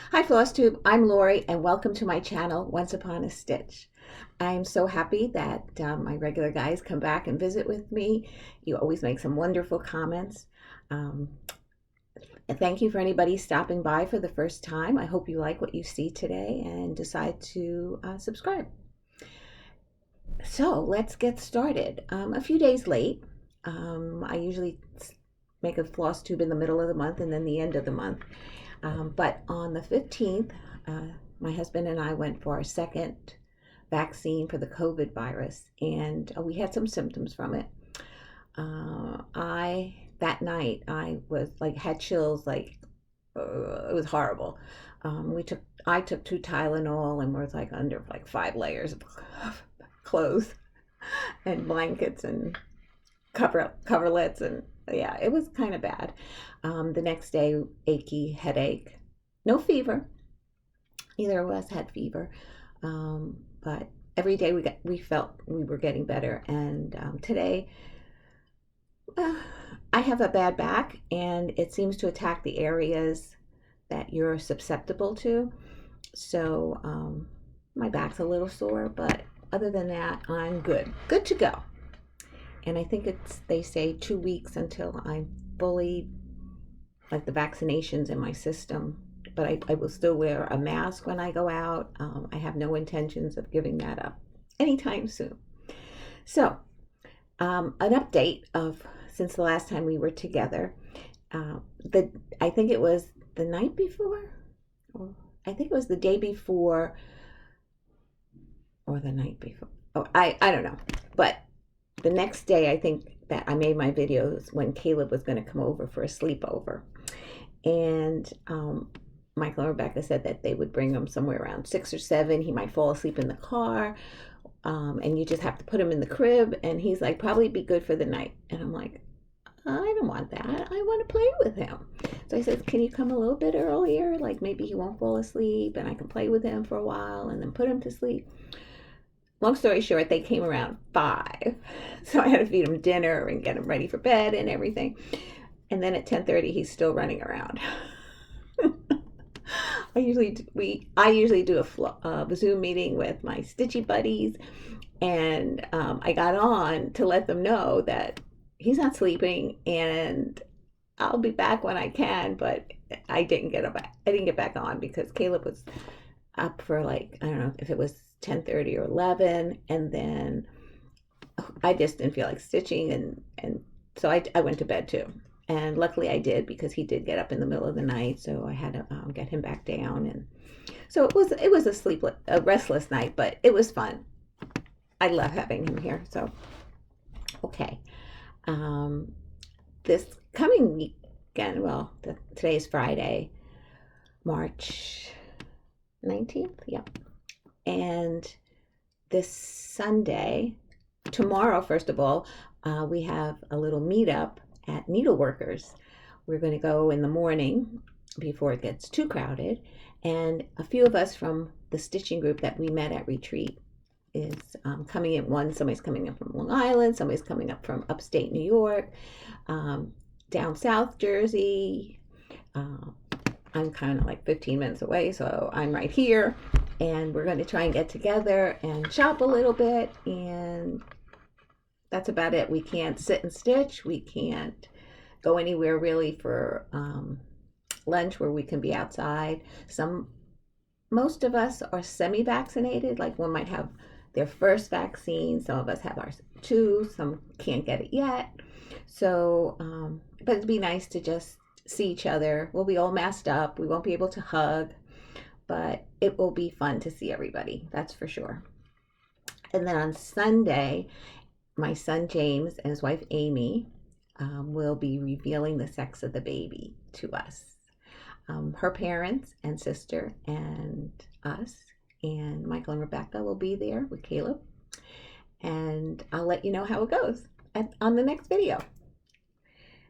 Hi Flosstube, I'm Lori and welcome to my channel, Once Upon a Stitch. I'm so happy that my regular guys come back and visit with me. You always make some wonderful comments. Um, and thank you for anybody stopping by for the first time. I hope you like what you see today and decide to subscribe. So let's get started. A few days late. I usually make a floss tube in the middle of the month and then the end of the month. But on the 15th, my husband and I went for our second vaccine for the COVID virus, and we had some symptoms from it. That night, I was like, had chills, like, it was horrible. I took 2 Tylenol and was like under like 5 layers of clothes and blankets and coverlets, and yeah, it was kind of bad. The next day, achy headache, no fever. Neither of us had fever, but every day we felt we were getting better. And today, I have a bad back, and it seems to attack the areas that you're susceptible to. So my back's a little sore, but other than that, I'm good to go. And I think they say 2 weeks until I'm fully, like, the vaccinations in my system. But I will still wear a mask when I go out. I have no intentions of giving that up anytime soon. So, an update of since the last time we were together. I think it was the night before, or I think it was the day before, or the night before. Oh, I don't know. But the next day, I think that I made my videos when Caleb was going to come over for a sleepover. And Michael and Rebecca said that they would bring him somewhere around 6 or 7. He might fall asleep in the car, and you just have to put him in the crib. And he's like, probably be good for the night. And I'm like, I don't want that. I want to play with him. So I said, can you come a little bit earlier? Like, maybe he won't fall asleep and I can play with him for a while and then put him to sleep. Long story short, they came around 5. So I had to feed him dinner and get him ready for bed and everything. And then at 10:30, he's still running around. I usually do a Zoom meeting with my stitchy buddies, and I got on to let them know that he's not sleeping and I'll be back when I can. But I didn't get back on because Caleb was up for, like, I don't know if it was 10:30 or 11, and then I just didn't feel like stitching, and so I went to bed too. And luckily I did, because he did get up in the middle of the night, so I had to get him back down. And so it was a restless night, but it was fun. I love having him here. So okay, this coming weekend, well, today's Friday, March 19th, yeah. And this Sunday, tomorrow, first of all, we have a little meetup at Needleworkers. We're going to go in the morning before it gets too crowded. And a few of us from the stitching group that we met at retreat is coming in. Somebody's coming in from Long Island, somebody's coming up from upstate New York, down south Jersey. I'm kind of like 15 minutes away, so I'm right here. And we're going to try and get together and shop a little bit, and that's about it. We can't sit and stitch. We can't go anywhere really for lunch where we can be outside. Most of us are semi-vaccinated. Like, one might have their first vaccine. Some of us have ours too. Some can't get it yet. So, but it'd be nice to just see each other. We'll be all masked up. We won't be able to hug, but it will be fun to see everybody. That's for sure. And then on Sunday, my son James and his wife Amy will be revealing the sex of the baby to us. Her parents and sister and us, and Michael and Rebecca will be there with Caleb. And I'll let you know how it goes on the next video.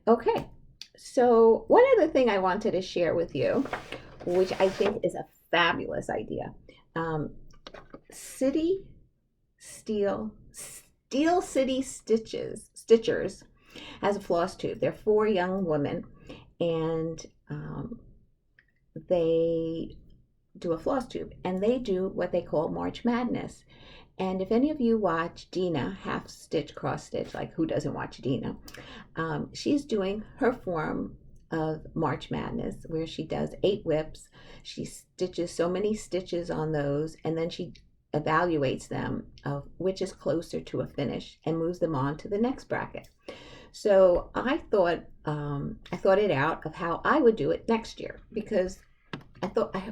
Okay, so one other thing I wanted to share with you, which I think is a fabulous idea. Steel City Stitchers has a floss tube. They're 4 young women, and they do a floss tube, and they do what they call March Madness. And if any of you watch Dina, half stitch, cross stitch, like who doesn't watch Dina? She's doing her form of March Madness where she does 8 whips. She stitches so many stitches on those, and then she evaluates them of which is closer to a finish and moves them on to the next bracket. So I thought it out of how I would do it next year, because I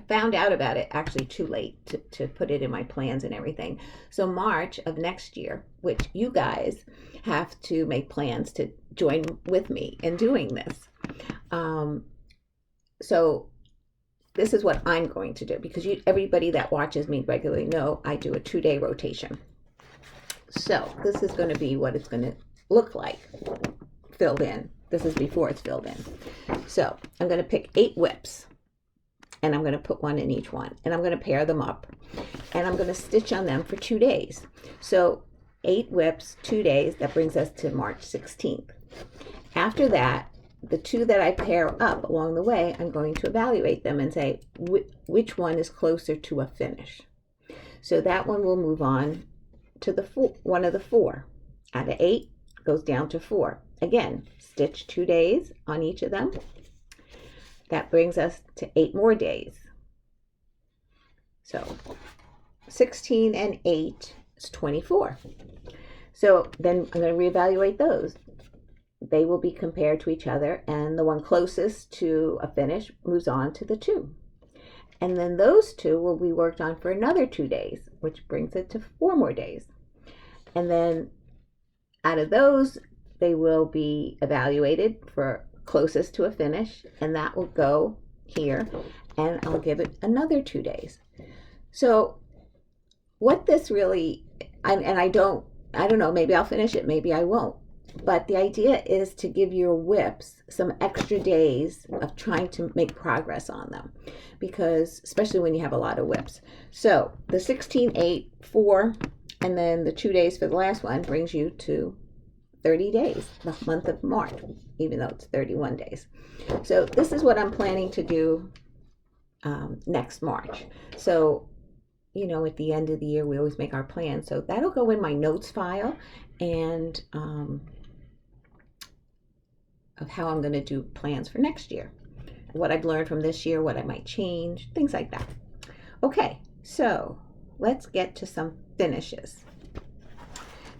found out about it actually too late to put it in my plans and everything. So March of next year, which you guys have to make plans to join with me in doing this. So this is what I'm going to do, because everybody that watches me regularly know I do a 2-day rotation. So this is going to be what it's going to look like filled in. This is before it's filled in. So I'm going to pick 8 whips, and I'm going to put 1 in each one, and I'm going to pair them up, and I'm going to stitch on them for 2 days. So 8 whips, 2 days, that brings us to March 16th. After that, the 2 that I pair up along the way, I'm going to evaluate them and say which one is closer to a finish. So that one will move on to the one of the 4. Out of 8 goes down to 4. Again, stitch 2 days on each of them. That brings us to 8 more days. So 16 and 8 is 24. So then I'm going to reevaluate those. They will be compared to each other, and the one closest to a finish moves on to the 2. And then those 2 will be worked on for another 2 days, which brings it to 4 more days. And then out of those, they will be evaluated for closest to a finish, and that will go here, and I'll give it another 2 days. So what this really, and I don't know, maybe I'll finish it, maybe I won't. But the idea is to give your whips some extra days of trying to make progress on them, because especially when you have a lot of whips. So the 16, 8, 4, and then the 2 days for the last one brings you to 30 days, the month of March, even though it's 31 days. So this is what I'm planning to do next March. So, you know, at the end of the year, we always make our plans. So that'll go in my notes file, and of how I'm going to do plans for next year, what I've learned from this year, what I might change, things like that. Okay, so let's get to some finishes.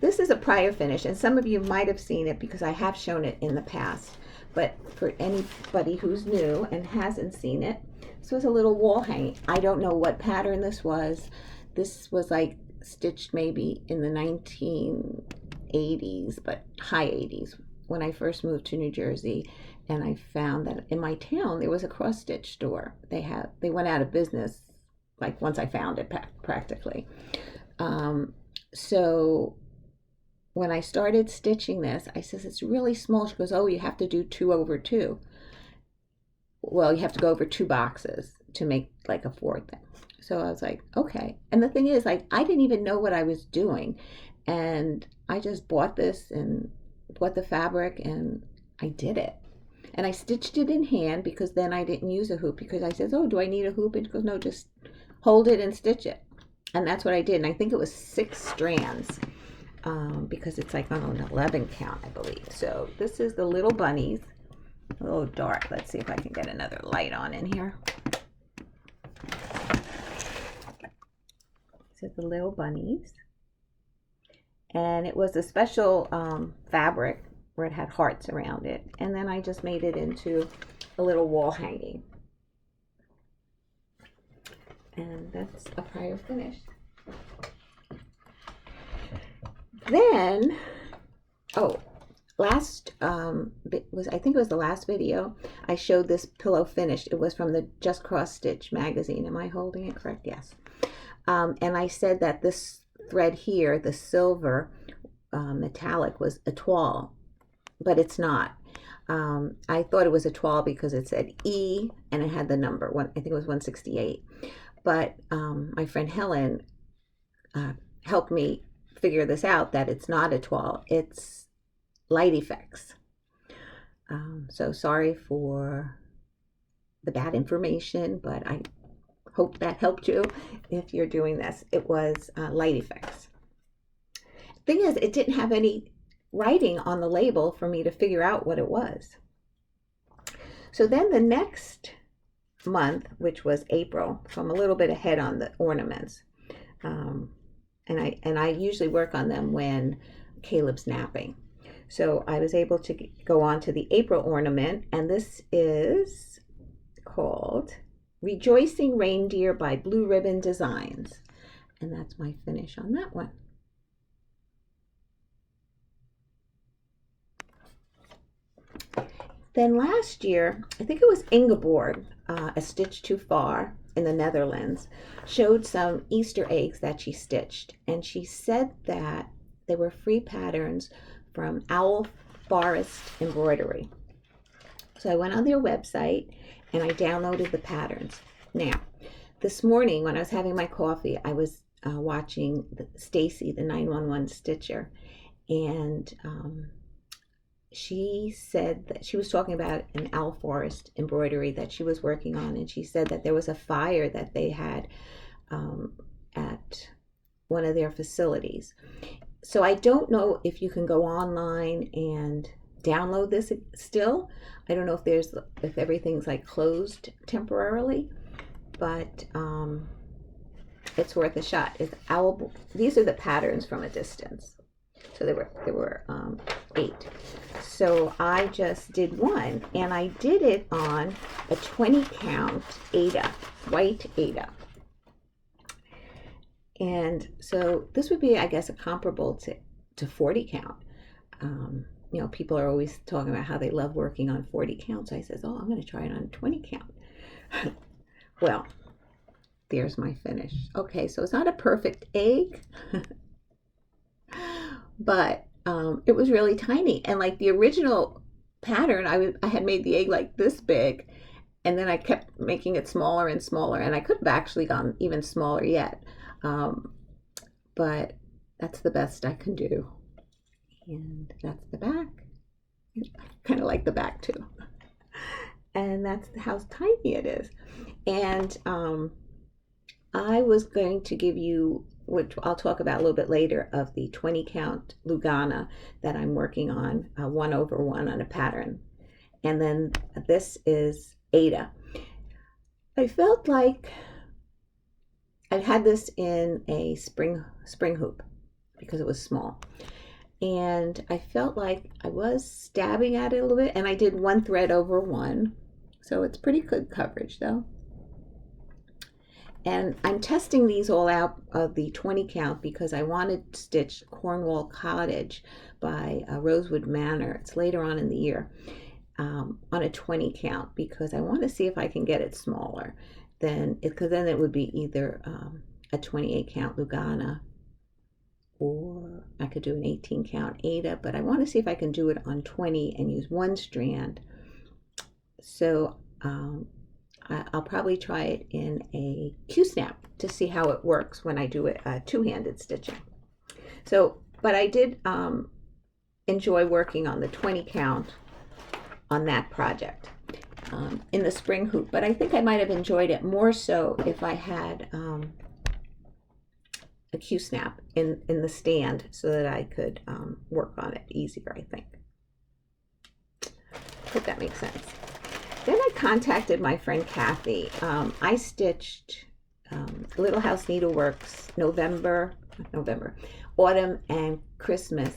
This is a prior finish, and some of you might have seen it because I have shown it in the past, but for anybody who's new and hasn't seen it, this was a little wall hanging. I don't know what pattern this was. This was like stitched maybe in the 1980s, but high 80s, when I first moved to New Jersey, and I found that in my town there was a cross stitch store. They went out of business like once I found it practically. So when I started stitching this, I says, it's really small. She goes, oh, you have to do 2 over 2. Well, you have to go over 2 boxes to make like a 4th thing. So I was like, okay. And the thing is, like, I didn't even know what I was doing, and I just bought this and bought the fabric, and I did it. And I stitched it in hand, because then I didn't use a hoop, because I says, oh, do I need a hoop? And she goes, no, just hold it and stitch it. And that's what I did. And I think it was 6 strands, because it's like on an 11 count, I believe. So this is the little bunnies. A little dark. Let's see if I can get another light on in here. This is the little bunnies. And it was a special fabric where it had hearts around it. And then I just made it into a little wall hanging. And that's a prior finish. Then, I think it was the last video, I showed this pillow finished. It was from the Just Cross Stitch magazine. Am I holding it correct? Yes. And I said that this thread here, the silver metallic, was a toile, but it's not. I thought it was a toile because it said E and it had the number one. I think it was 168. But my friend Helen helped me figure this out, that it's not a toile, it's light effects. So sorry for the bad information, but I hope that helped you if you're doing this. It was Light Effects. Thing is, it didn't have any writing on the label for me to figure out what it was. So then the next month, which was April, so I'm a little bit ahead on the ornaments, and I usually work on them when Caleb's napping. So I was able to go on to the April ornament, and this is called Rejoicing Reindeer by Blue Ribbon Designs, and that's my finish on that one. Then last year, I think it was Ingeborg, A Stitch Too Far in the Netherlands, showed some Easter eggs that she stitched. And she said that they were free patterns from Owl Forest Embroidery. So I went on their website and I downloaded the patterns. Now, this morning when I was having my coffee, I was watching Stacy, the 911 stitcher, and she said that she was talking about an Owl Forest embroidery that she was working on, and she said that there was a fire that they had at one of their facilities. So I don't know if you can go online and download this still. I don't know if everything's like closed temporarily, but it's worth a shot. These are the patterns from a distance. So there were 8. So I just did one, and I did it on a 20 count Aida, white Aida. And so this would be, I guess, a comparable to 40 count. You know, people are always talking about how they love working on 40 counts. I says, oh, I'm going to try it on 20 count. Well, there's my finish. Okay, so it's not a perfect egg, but it was really tiny. And like the original pattern, I had made the egg like this big, and then I kept making it smaller and smaller, and I could have actually gone even smaller yet. But that's the best I can do. And that's the back. I kind of like the back too. And that's how tiny it is. And I was going to give you, which I'll talk about a little bit later, of the 20 count Lugana that I'm working on, 1/1 on a pattern. And then this is Aida. I felt like I had this in a spring hoop because it was small. And I felt like I was stabbing at it a little bit, and I did 1 thread over 1. So it's pretty good coverage though. And I'm testing these all out of the 20 count because I wanted to stitch Cornwall Cottage by Rosewood Manor. It's later on in the year on a 20 count because I want to see if I can get it smaller. Because then it would be either a 28 count Lugana, or I could do an 18 count Aida, but I want to see if I can do it on 20 and use 1 strand. So I'll probably try it in a Q-snap to see how it works when I do it two-handed stitching. So, but I did enjoy working on the 20 count on that project in the spring hoop, but I think I might have enjoyed it more so if I had a Q-snap in the stand so that I could work on it easier, I think. Hope that makes sense. Then I contacted my friend Cathy. I stitched Little House Needleworks Autumn and Christmas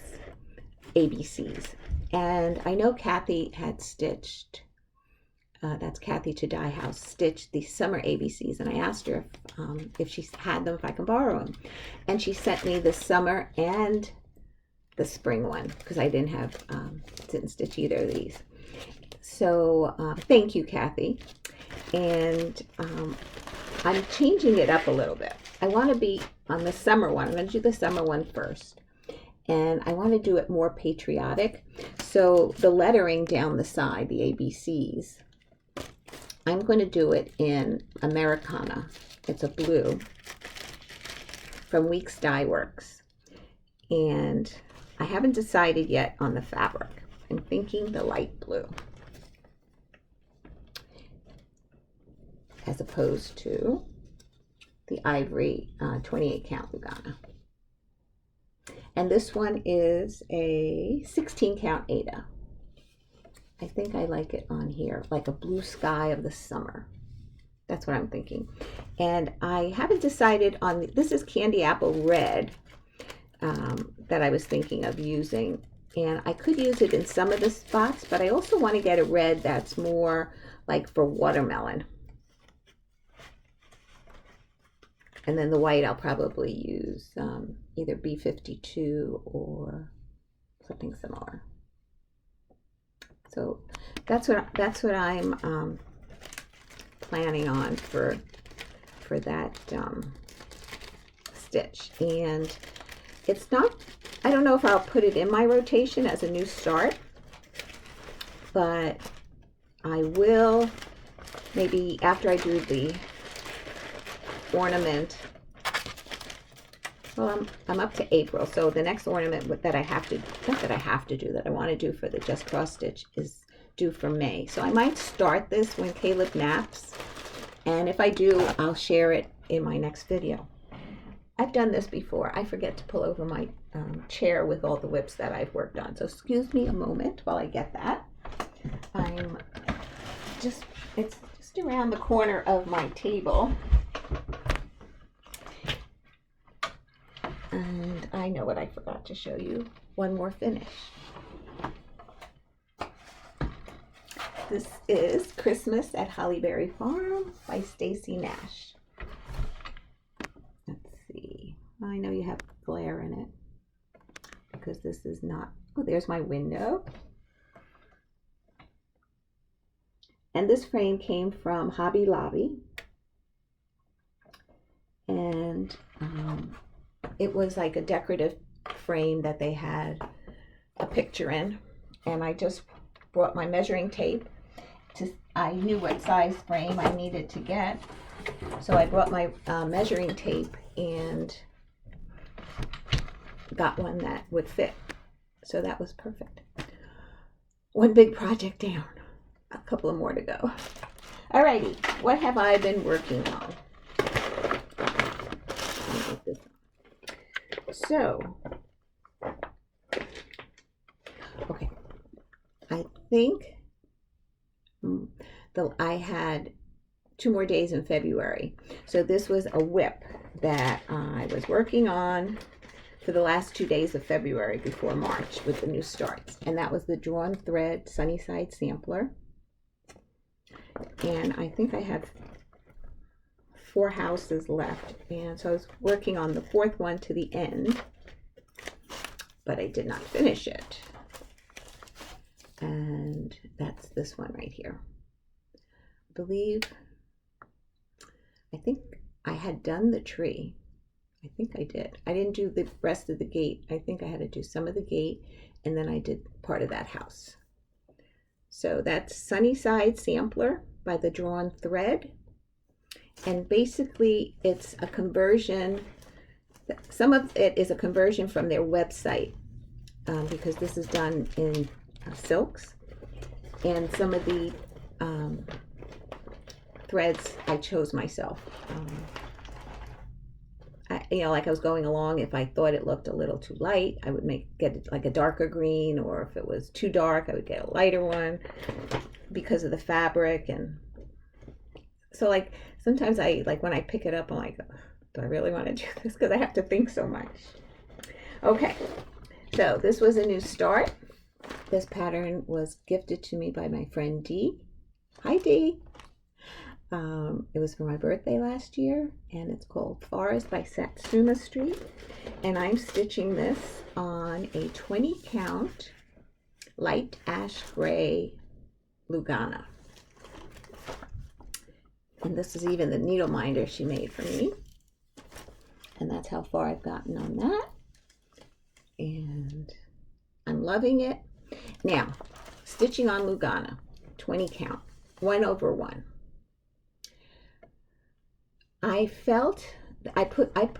ABCs. And I know Cathy had stitched, that's Cathy to Dye House, stitched the summer ABCs. And I asked her if she had them, if I can borrow them. And she sent me the summer and the spring one because I didn't stitch either of these. So thank you, Cathy. And I'm changing it up a little bit. I want to be on the summer one. I'm going to do the summer one first. And I want to do it more patriotic. So the lettering down the side, the ABCs, I'm going to do it in Americana. It's a blue from Weeks Dye Works. And I haven't decided yet on the fabric. I'm thinking the light blue. as opposed to the ivory 28 count Lugana. And this one is a 16 count Aida. I think I like it on here, like a blue sky of the summer. That's what I'm thinking. And I haven't decided on, this is Candy Apple Red that I was thinking of using. And I could use it in some of the spots, but I also want to get a red that's more like for watermelon. And then the white I'll probably use either B52 or something similar. So that's what I'm planning on for that stitch. And it's not, I don't know if I'll put it in my rotation as a new start, but I will maybe after I do the ornament. Well, I'm up to April, so the next ornament that I have to, not that I have to do, that I want to do for the Just Cross Stitch is due for May. So I might start this when Caleb naps, and if I do, I'll share it in my next video. I've done this before. I forget to pull over my chair with all the WIPs that I've worked on, so excuse me a moment while I get that. It's just around the corner of my table. And I know what I forgot to show you. One more finish. This is Christmas at Hollyberry Farm by Stacy Nash. Let's see. I know you have glare in it because this is not, oh, there's my window. And this frame came from Hobby Lobby. And it was like a decorative frame that they had a picture in, and I just brought my measuring tape I knew what size frame I needed to get, so I brought my measuring tape and got one that would fit, so that was perfect. One big project down, a couple of more to go. Alrighty, what have I been working on? So, okay, I think I had 2 more days in February. So this was a WIP that I was working on for the last 2 days of February before March with the new starts. And that was the Drawn Thread Sunnyside Sampler. And I think I had 4 houses left, and so I was working on the 4th one to the end, but I did not finish it. And that's this one right here. I think I had done the tree. I think I did. I didn't do the rest of the gate. I think I had to do some of the gate, and then I did part of that house. So that's Sunnyside Sampler by the Drawn Thread. And basically it's a conversion, some of it is a conversion from their website, because this is done in silks, and some of the threads I chose myself. Like I was going along, if I thought it looked a little too light, I would get it like a darker green, or if it was too dark, I would get a lighter one because of the fabric. And so like sometimes when I pick it up, I'm like, do I really want to do this? Because I have to think so much. Okay, so this was a new start. This pattern was gifted to me by my friend Dee. Hi Dee. It was for my birthday last year, and it's called Forest by Satsuma Street. And I'm stitching this on a 20 count light ash gray Lugana. And this is even the needle minder she made for me. And that's how far I've gotten on that. And I'm loving it. Now, stitching on Lugana, 20 count, 1/1. I felt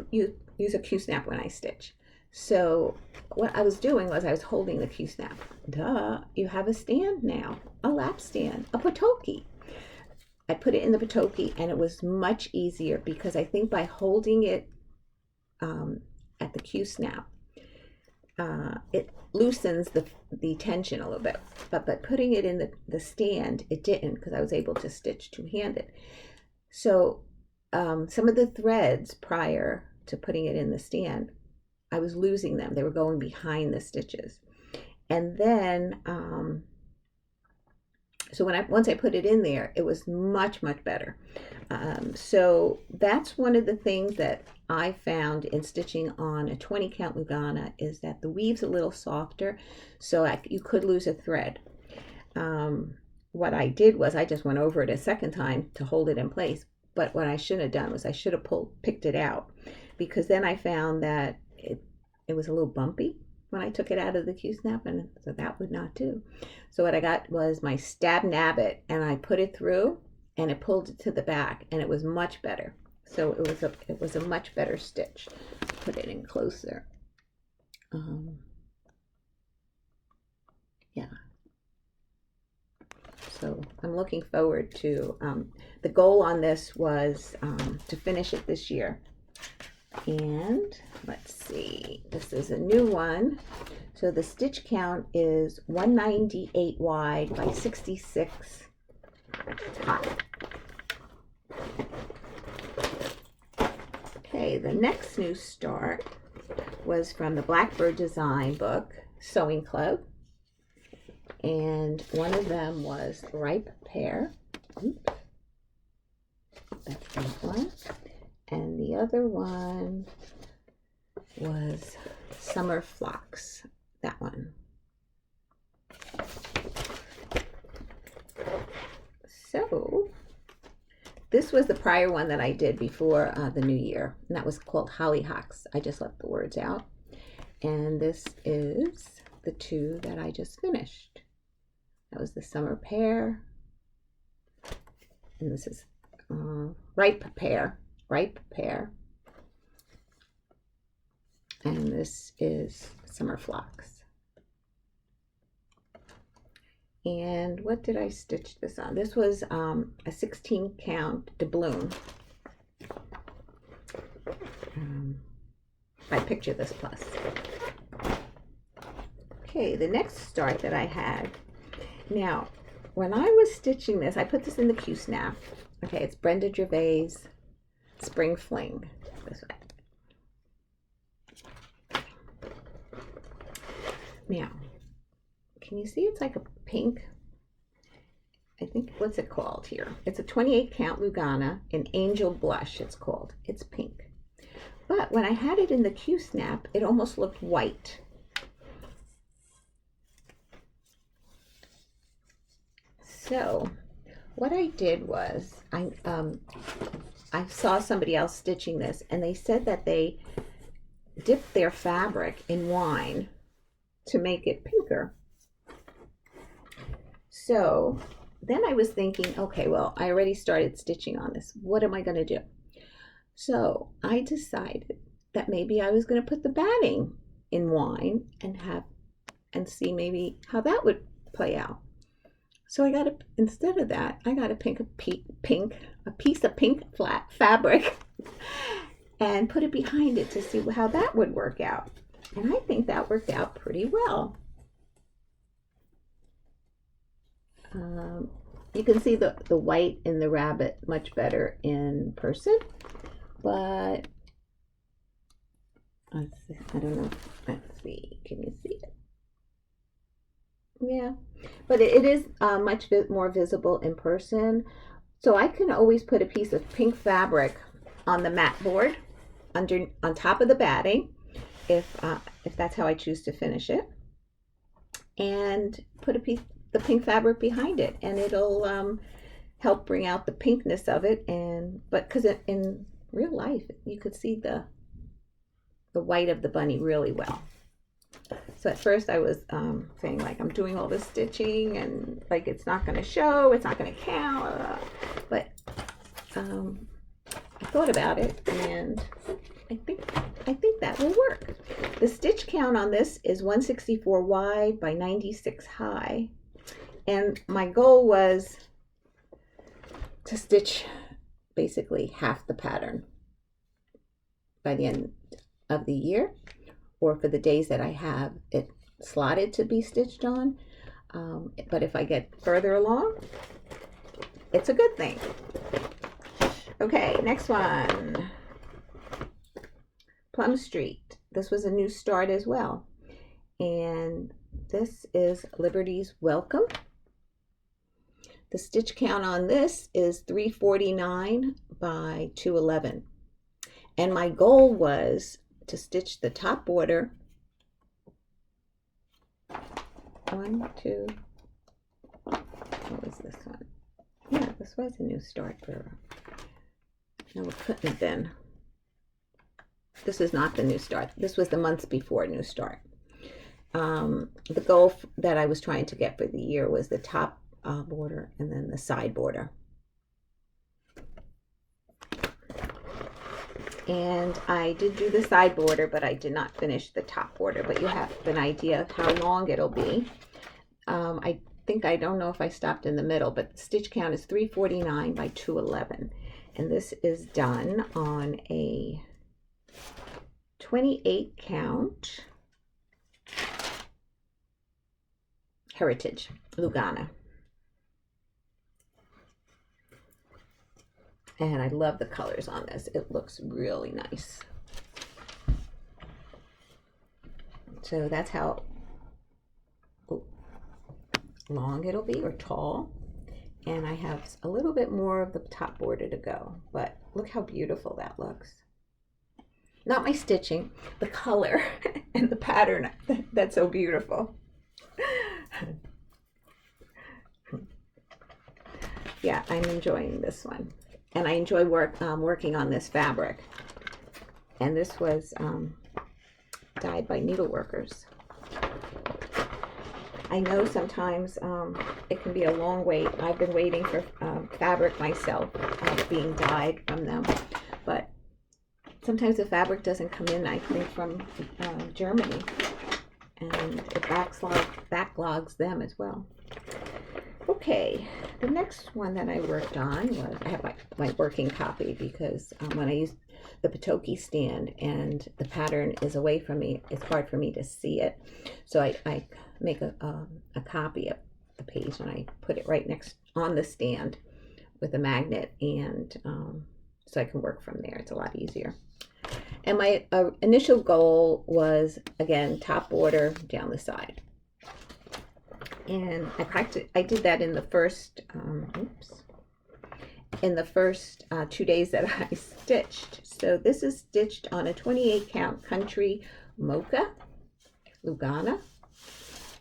use a Q-snap when I stitch. So what I was doing was I was holding the Q-snap. Duh, you have a stand now, a lap stand, a potoki. I put it in the Patoki, and it was much easier because I think by holding it at the Q-snap, it loosens the tension a little bit. But putting it in the stand, it didn't, because I was able to stitch two-handed. So some of the threads prior to putting it in the stand, I was losing them. They were going behind the stitches. And then, so once I put it in there, it was much, much better. So that's one of the things that I found in stitching on a 20 count Lugana, is that the weave's a little softer, so you could lose a thread. What I did was I just went over it a second time to hold it in place. But what I should have done was I should have picked it out, because then I found that it was a little bumpy when I took it out of the Q-snap, and so that would not do. So what I got was my stab nabbit, and I put it through, and it pulled it to the back, and it was much better. So it was a much better stitch. Put it in closer. Yeah. So I'm looking forward to, the goal on this was to finish it this year. And let's see, this is a new one. So the stitch count is 198 wide by 66 high. Okay, the next new start was from the Blackbird Design book, Sewing Club. And one of them was Ripe Pear. Oops. That's that one. And the other one was Summer Phlox. That one. So this was the prior one that I did before the new year, and that was called Hollyhocks. I just left the words out. And this is the two that I just finished. That was the Summer Pear, and this is Ripe Pear. And this is Summer Phlox. And what did I stitch this on? This was a 16 count doubloon by Picture This Plus. Okay, the next start that I had. Now, when I was stitching this, I put this in the Q-snap. Okay, it's Brenda Gervais Spring Fling. This way. Now, can you see it's like a pink? I think, what's it called here? It's a 28 count Lugana in Angel Blush, it's called. It's pink. But when I had it in the Q-snap, it almost looked white. So what I did was I saw somebody else stitching this, and they said that they dipped their fabric in wine to make it pinker. So then I was thinking, okay, well, I already started stitching on this. What am I going to do? So I decided that maybe I was going to put the batting in wine and see maybe how that would play out. So I got instead of that, I got a piece of pink flat fabric and put it behind it to see how that would work out. And I think that worked out pretty well. You can see the white in the rabbit much better in person, but let's see, I don't know. Let's see, can you see it? Yeah, but it is much more visible in person. So I can always put a piece of pink fabric on the mat board on top of the batting, if that's how I choose to finish it, and put the pink fabric behind it, and it'll help bring out the pinkness of it. But because in real life you could see the white of the bunny really well. So at first I was saying, like, I'm doing all this stitching and like it's not going to show, it's not going to count, but I thought about it, and I think that will work. The stitch count on this is 164 wide by 96 high, and my goal was to stitch basically half the pattern by the end of the year, or for the days that I have it slotted to be stitched on. But if I get further along, it's a good thing. Okay, next one. Plum Street. This was a new start as well. And this is Liberty's Welcome. The stitch count on this is 349 by 211. And my goal was to stitch the top border. 1, 2. What was this one? Yeah, this was a new start for. No, it couldn't have been. This is not the new start. This was the months before new start. The goal that I was trying to get for the year was the top border and then the side border. And I did do the side border, but I did not finish the top border. But you have an idea of how long it'll be. I don't know if I stopped in the middle, but the stitch count is 349 by 211. And this is done on a 28 count Heritage Lugana. And I love the colors on this. It looks really nice. So that's how long it'll be, or tall. And I have a little bit more of the top border to go, but look how beautiful that looks. Not my stitching, the color and the pattern. That's so beautiful. Yeah, I'm enjoying this one. And I enjoy working on this fabric. And this was dyed by needleworkers. I know sometimes it can be a long wait. I've been waiting for fabric myself being dyed from them. But sometimes the fabric doesn't come in, I think, from Germany. And it backlogs them as well. Okay, the next one that I worked on was, I have my working copy, because when I use the Patoki stand and the pattern is away from me, it's hard for me to see it. So I make a copy of the page and I put it right next on the stand with a magnet, and so I can work from there. It's a lot easier. And my initial goal was, again, top border down the side. And I did that in the first, in the first 2 days that I stitched. So this is stitched on a 28 count Country Mocha Lugana.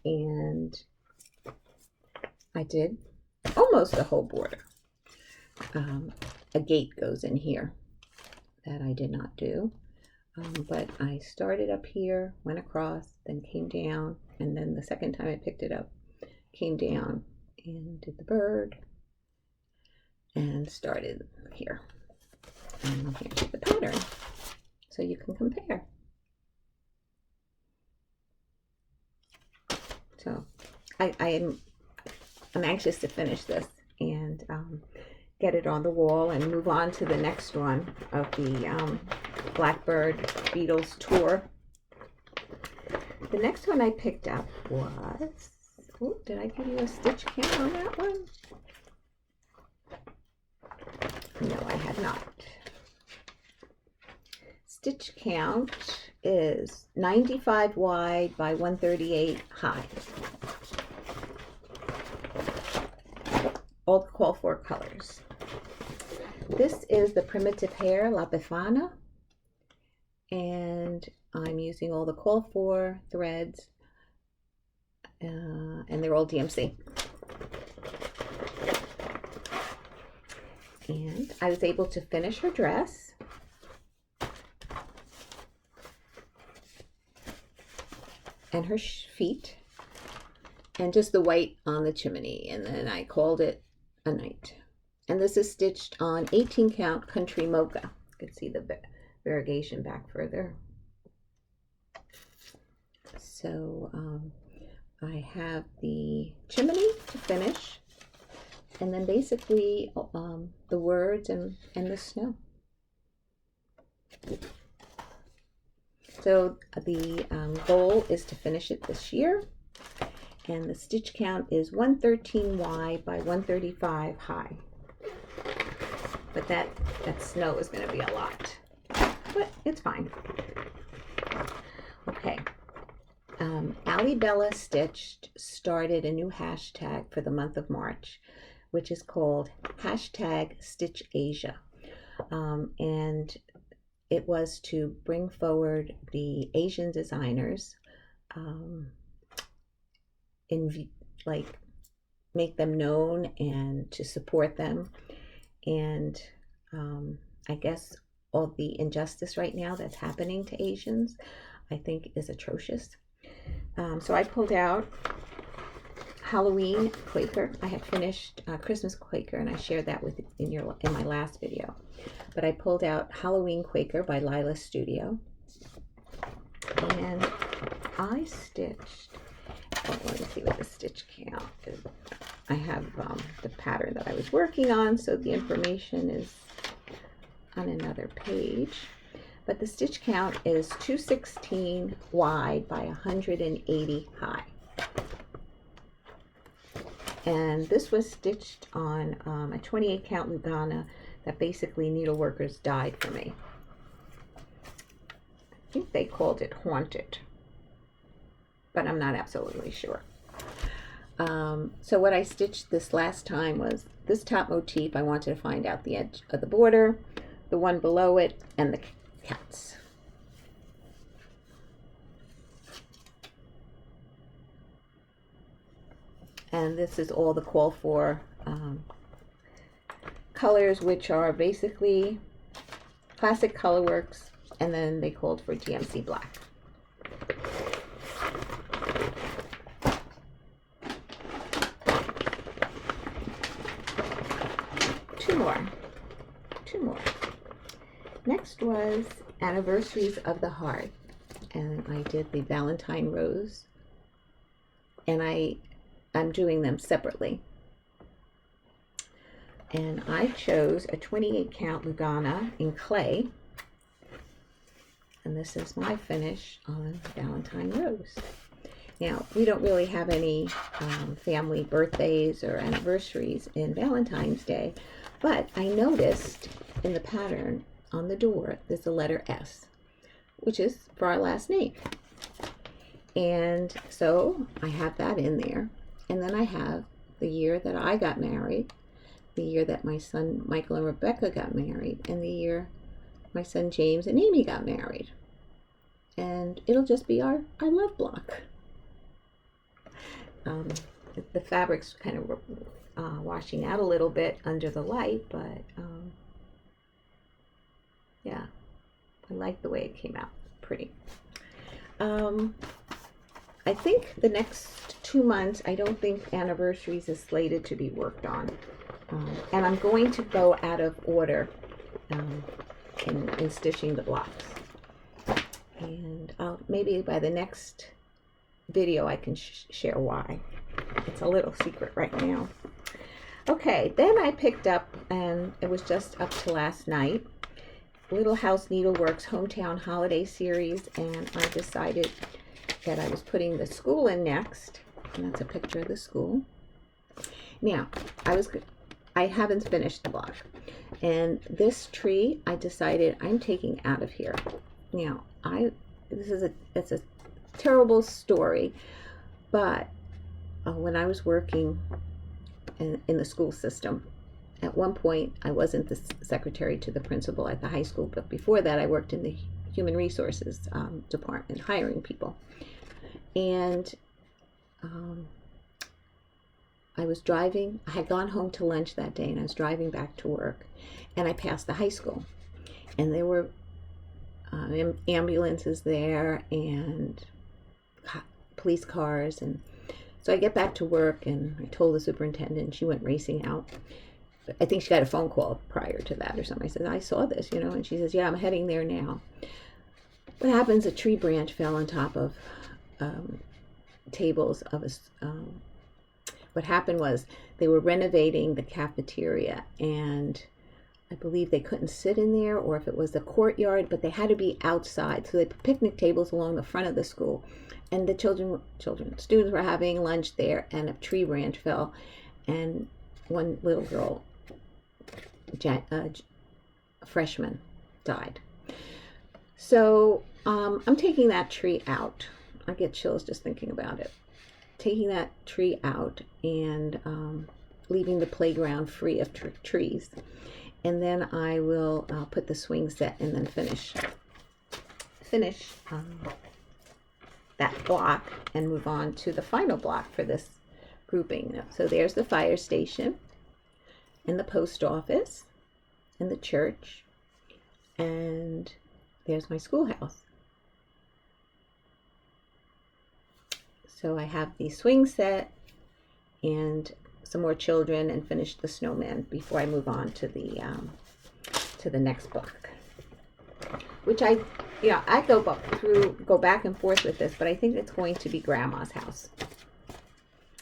And I did almost the whole border. A gate goes in here that I did not do. But I started up here, went across, then came down, and then the second time I picked it up, came down and did the bird and started here. And here's the pattern, so you can compare. So I'm anxious to finish this and get it on the wall and move on to the next one of the Blackbird Beatles tour. The next one I picked up was, oh, did I give you a stitch count on that one? No, I had not. Stitch count is 95 wide by 138 high. All the call for colors. This is the Primitive Hare La Befana, and I'm using all the call for threads, and they're all DMC. And I was able to finish her dress. And her feet, and just the white on the chimney, and then I called it a night. And this is stitched on 18 count Country Mocha. You can see the variegation back further. So I have the chimney to finish, and then basically the words and the snow. So the goal is to finish it this year, and the stitch count is 113 wide by 135 high. But that snow is going to be a lot, but it's fine. Okay. Ali Bella Stitched started a new hashtag for the month of March, which is called #stitchasia. And it was to bring forward the Asian designers, make them known and to support them. And I guess all the injustice right now that's happening to Asians, I think, is atrocious. So I pulled out Halloween Quaker. I had finished Christmas Quaker, and I shared that with in my last video. But I pulled out Halloween Quaker by Lila Studio, and I stitched. Oh, let me see what the stitch count is. I have the pattern that I was working on, so the information is on another page. But the stitch count is 216 wide by 180 high. And this was stitched on a 28 count Lugana that basically needleworkers dyed for me. I think they called it Haunted, but I'm not absolutely sure. So what I stitched this last time was this top motif. I wanted to find out the edge of the border, the one below it, and the cats. And this is all the call for colors, which are basically classic colorworks, and then they called for GMC black. Two more. Next was Anniversaries of the Heart, and I did the Valentine Rose, and I'm doing them separately. And I chose a 28 count Lugana in clay, and this is my finish on Valentine Rose. Now, we don't really have any family birthdays or anniversaries in Valentine's Day, but I noticed in the pattern on the door there's a letter S, which is for our last name. And so I have that in there. And then I have the year that I got married, the year that my son Michael and Rebecca got married, and the year my son James and Amy got married. And it'll just be our love block. The fabric's kind of washing out a little bit under the light, but yeah, I like the way it came out. Pretty. I think the next 2 months, I don't think anniversaries is slated to be worked on. And I'm going to go out of order in stitching the blocks. And maybe by the next video I can share why. It's a little secret right now. Okay, then I picked up, and it was just up to last night, Little House Needleworks Hometown Holiday Series, and I decided that I was putting the school in next, and that's a picture of the school. Now, I haven't finished the block, and this tree I decided I'm taking out of here. Now, it's a terrible story, but when I was working in the school system, at one point I wasn't the secretary to the principal at the high school, but before that I worked in the human resources department, hiring people. And I was driving, I had gone home to lunch that day, and I was driving back to work, and I passed the high school, and there were ambulances there and police cars, and so I get back to work, and I told the superintendent. She went racing out. I think she got a phone call prior to that or something. I said, I saw this, and she says, yeah, I'm heading there now. What happens, a tree branch fell on top of tables of what happened was they were renovating the cafeteria, and I believe they couldn't sit in there, or if it was the courtyard, but they had to be outside. So they put picnic tables along the front of the school, and the students were having lunch there, and a tree branch fell, and one little girl, a freshman, died. So I'm taking that tree out. I get chills just thinking about it. Taking that tree out and leaving the playground free of trees. And then I will put the swing set and then finish that block and move on to the final block for this grouping. So there's the fire station and the post office and the church, and there's my schoolhouse. So I have the swing set and some more children and finish the snowman before I move on to the next book, which I go back and forth with this, but I think it's going to be Grandma's house,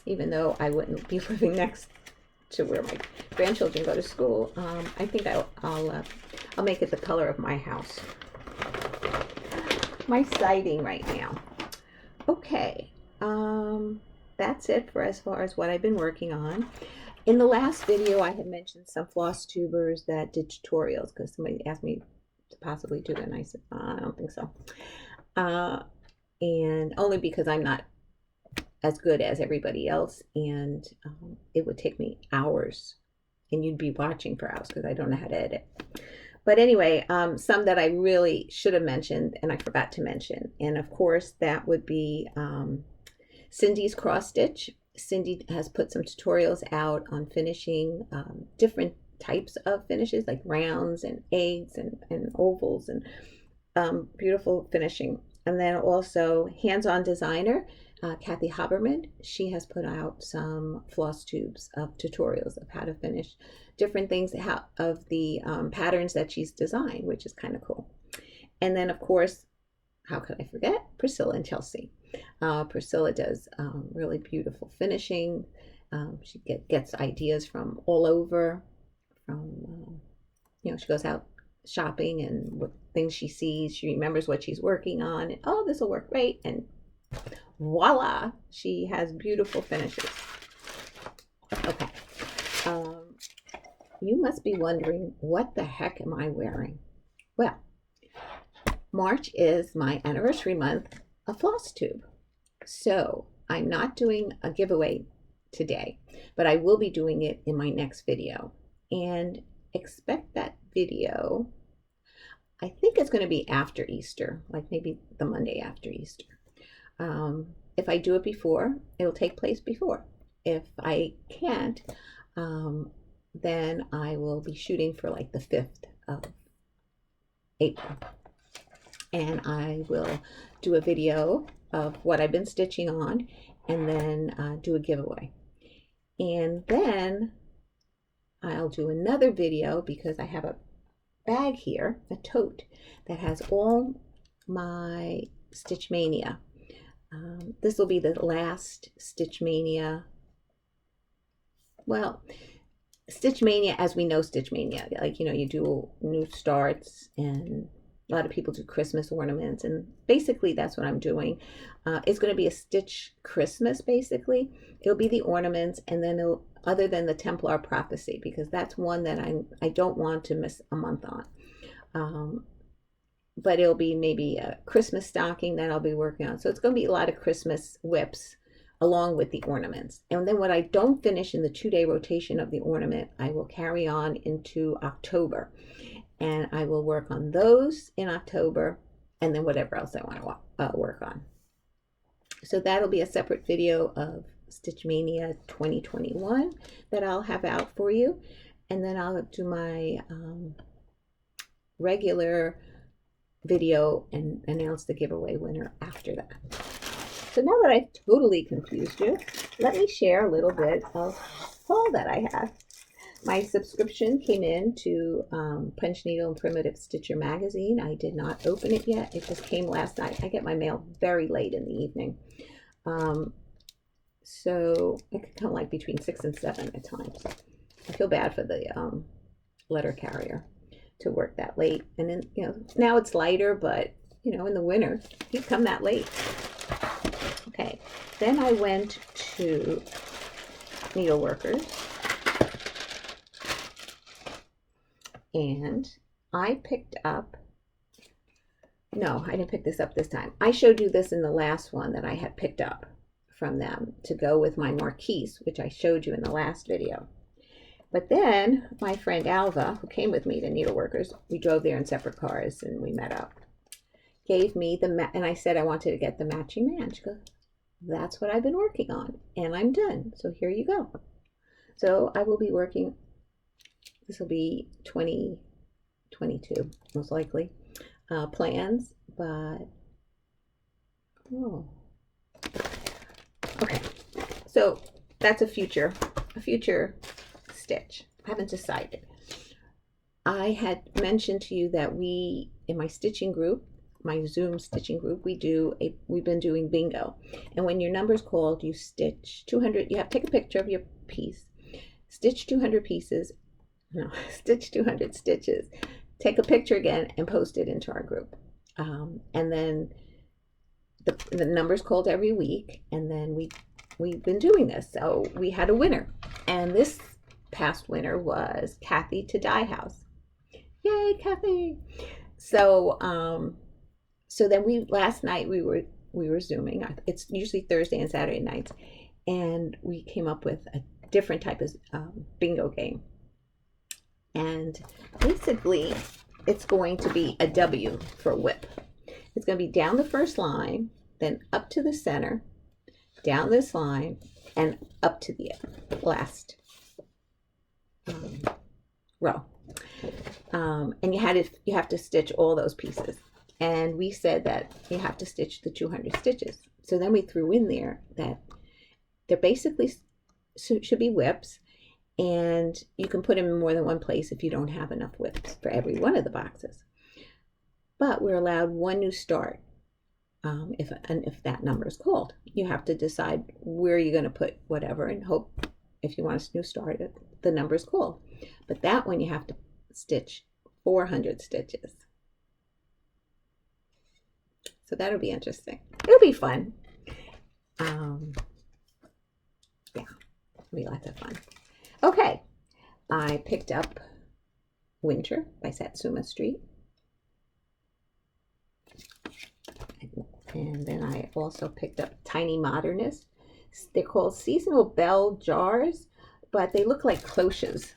even though I wouldn't be living next to where my grandchildren go to school. I think I'll make it the color of my house, my siding right now. Okay. That's it for as far as what I've been working on. In the last video, I had mentioned some Flosstubers that did tutorials because somebody asked me to possibly do it, and I said, I don't think so. And only because I'm not as good as everybody else, and it would take me hours, and you'd be watching for hours because I don't know how to edit. But anyway, some that I really should have mentioned and I forgot to mention, and of course that would be Cindy's cross stitch. Cindy has put some tutorials out on finishing different types of finishes, like rounds and eggs and ovals, and beautiful finishing. And then also Hands-On Designer, Cathy Habermann, she has put out some Flosstubes of tutorials of how to finish different things of the patterns that she's designed, which is kind of cool. And then of course, how could I forget? Priscilla and Chelsea. Priscilla does really beautiful finishing. She gets ideas from all over. She goes out shopping, and what things she sees, she remembers what she's working on. And, oh, this will work great, and voila, she has beautiful finishes. Okay. You must be wondering, what the heck am I wearing? Well, March is my anniversary month of Flosstube. So I'm not doing a giveaway today, but I will be doing it in my next video. And expect that video, I think it's going to be after Easter, like maybe the Monday after Easter. If I do it before, it'll take place before. If I can't, then I will be shooting for like the 5th of April. And I will do a video of what I've been stitching on, and then do a giveaway. And then I'll do another video because I have a bag here, a tote, that has all my Stitch Mania. This will be the last Stitch Mania. Well, Stitch Mania as we know Stitch Mania. Like, you do new starts, and a lot of people do Christmas ornaments, and basically that's what I'm doing. It's going to be a Stitch Christmas, basically. It'll be the ornaments, and then other than the Templar Prophecy, because that's one that I don't want to miss a month on. But it'll be maybe a Christmas stocking that I'll be working on. So it's going to be a lot of Christmas WIPs along with the ornaments. And then what I don't finish in the 2-day rotation of the ornament, I will carry on into October. And I will work on those in October, and then whatever else I want to work on. So that'll be a separate video of Stitch Mania 2021 that I'll have out for you. And then I'll do my regular video and announce the giveaway winner after that. So now that I've totally confused you, let me share a little bit of haul that I have. My subscription came in to Punch Needle and Primitive Stitcher magazine. I did not open it yet. It just came last night. I get my mail very late in the evening. So it could come like between 6 and 7 at times. I feel bad for the letter carrier to work that late. And then, now it's lighter, but, in the winter, he'd come that late. Okay, then I went to Needleworkers, and I picked up, no, I didn't pick this up this time. I showed you this in the last one that I had picked up from them to go with my marquise, which I showed you in the last video. But then my friend Alva, who came with me to Needleworkers, we drove there in separate cars and we met up, gave me and I said I wanted to get the matching man. She goes, that's what I've been working on, and I'm done. So here you go. So I will be working, this will be 2022, most likely, plans, but, okay. So that's a future stitch. I haven't decided. I had mentioned to you that we, in my stitching group, my Zoom stitching group, we've been doing bingo. And when your number's called, you stitch 200, you have to take a picture of your piece, stitch 200 pieces, no, stitch 200 stitches, take a picture again and post it into our group. And then the number's called every week, and then we've been doing this. So we had a winner, and this past winner was Cathy to Dye House. Yay, Cathy! So so then last night we were Zooming. It's usually Thursday and Saturday nights, and we came up with a different type of bingo game. And basically, it's going to be a W for WIP. It's going to be down the first line, then up to the center, down this line, and up to the last row. And you have to stitch all those pieces. And we said that you have to stitch the 200 stitches. So then we threw in there that they're basically should be WIPs, and you can put them in more than one place if you don't have enough WIPs for every one of the boxes. But we're allowed one new start if that number is called. You have to decide where you're going to put whatever and hope if you want a new start, the number is called. But that one you have to stitch 400 stitches. So that'll be interesting. It'll be fun. Yeah, it'll be lots of fun. Okay, I picked up Winter by Satsuma Street. And then I also picked up Tiny Modernist. They're called seasonal bell jars, but they look like cloches.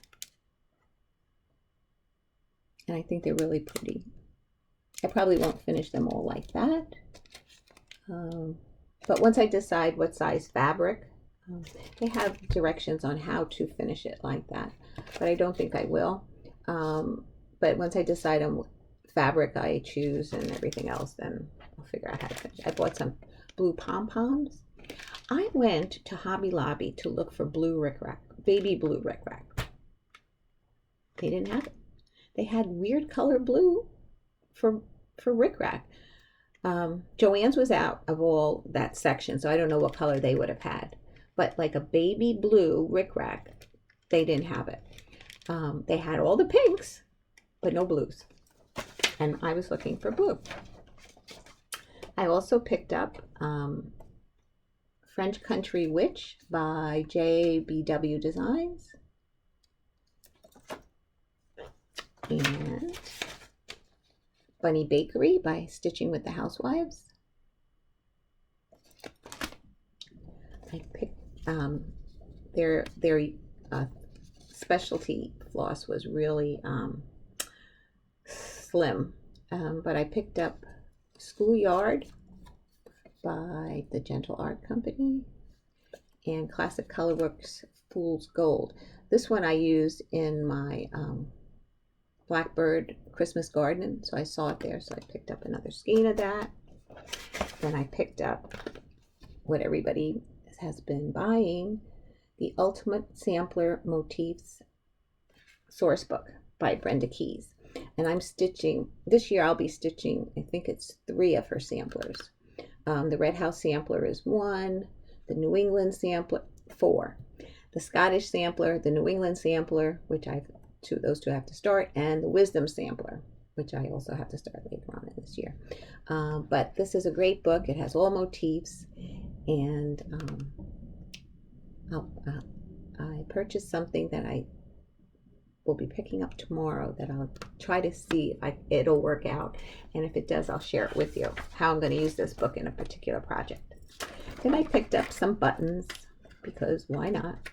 And I think they're really pretty. I probably won't finish them all like that. But once I decide what size fabric, they have directions on how to finish it like that. But I don't think I will. But once I decide on what fabric I choose and everything else, then I'll figure out how to finish. I bought some blue pom-poms. I went to Hobby Lobby to look for blue rickrack, baby blue rickrack. They didn't have it. They had weird color blue for rickrack. Joann's was out of all that section, so I don't know what color they would have had. But like a baby blue rickrack, they didn't have it. They had all the pinks, but no blues. And I was looking for blue. I also picked up French Country Witch by JBW Designs. And Bunny Bakery by Stitching with the Housewives. I picked their specialty floss was really slim, but I picked up Schoolyard by the Gentle Art Company and Classic Colorworks Fool's Gold. This one I used in my Blackbird Christmas garden, so I saw it there, so I picked up another skein of that. Then I picked up what everybody has been buying, the Ultimate Sampler Motifs Source Book by Brenda Keys. And I'm stitching, this year I'll be stitching, I think it's 3 of her samplers. The Red House sampler is 1, the New England sampler, 4. The Scottish sampler, the New England sampler, which those two I have to start, and the Wisdom sampler, which I also have to start later on in this year. But this is a great book. It has all motifs, and I purchased something that I will be picking up tomorrow that I'll try to see if it'll work out, and if it does, I'll share it with you, how I'm going to use this book in a particular project. Then I picked up some buttons, because why not?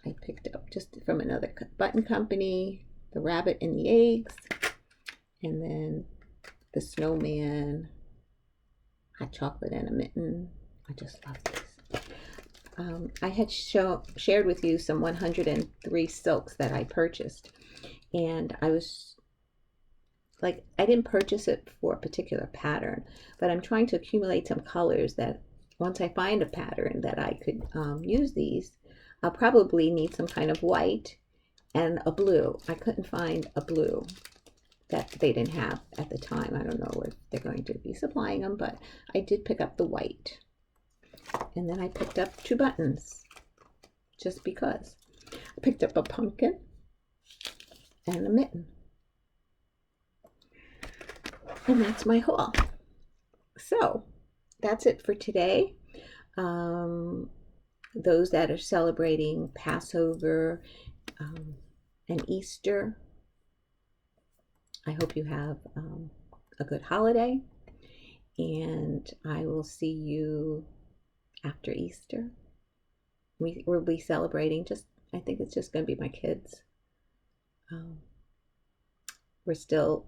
I picked up just from another button company, the rabbit and the eggs, and then the snowman, hot chocolate and a mitten. I just love these. I had shared with you some 103 silks that I purchased, and I was like, I didn't purchase it for a particular pattern, but I'm trying to accumulate some colors that once I find a pattern that I could use these, I'll probably need some kind of white and a blue. I couldn't find a blue that they didn't have at the time. I don't know if they're going to be supplying them, but I did pick up the white. And then I picked up 2 buttons, just because. I picked up a pumpkin and a mitten. And that's my haul. So, that's it for today. Those that are celebrating Passover and Easter, I hope you have a good holiday. And I will see you after Easter. We'll be celebrating, I think it's just going to be my kids. We're still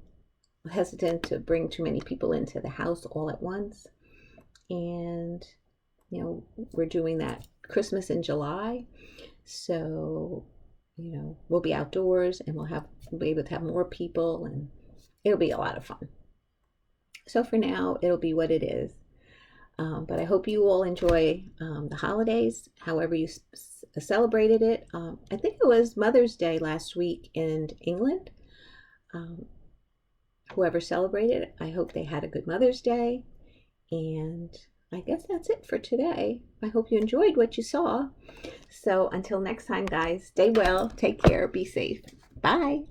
hesitant to bring too many people into the house all at once. And, you know, we're doing that Christmas in July. So, you know, we'll be outdoors and we'll be able to have more people, and it'll be a lot of fun. So for now, it'll be what it is. But I hope you all enjoy the holidays, however you celebrated it. I think it was Mother's Day last week in England. Whoever celebrated it, I hope they had a good Mother's Day. And I guess that's it for today. I hope you enjoyed what you saw. So until next time, guys, stay well, take care, be safe. Bye.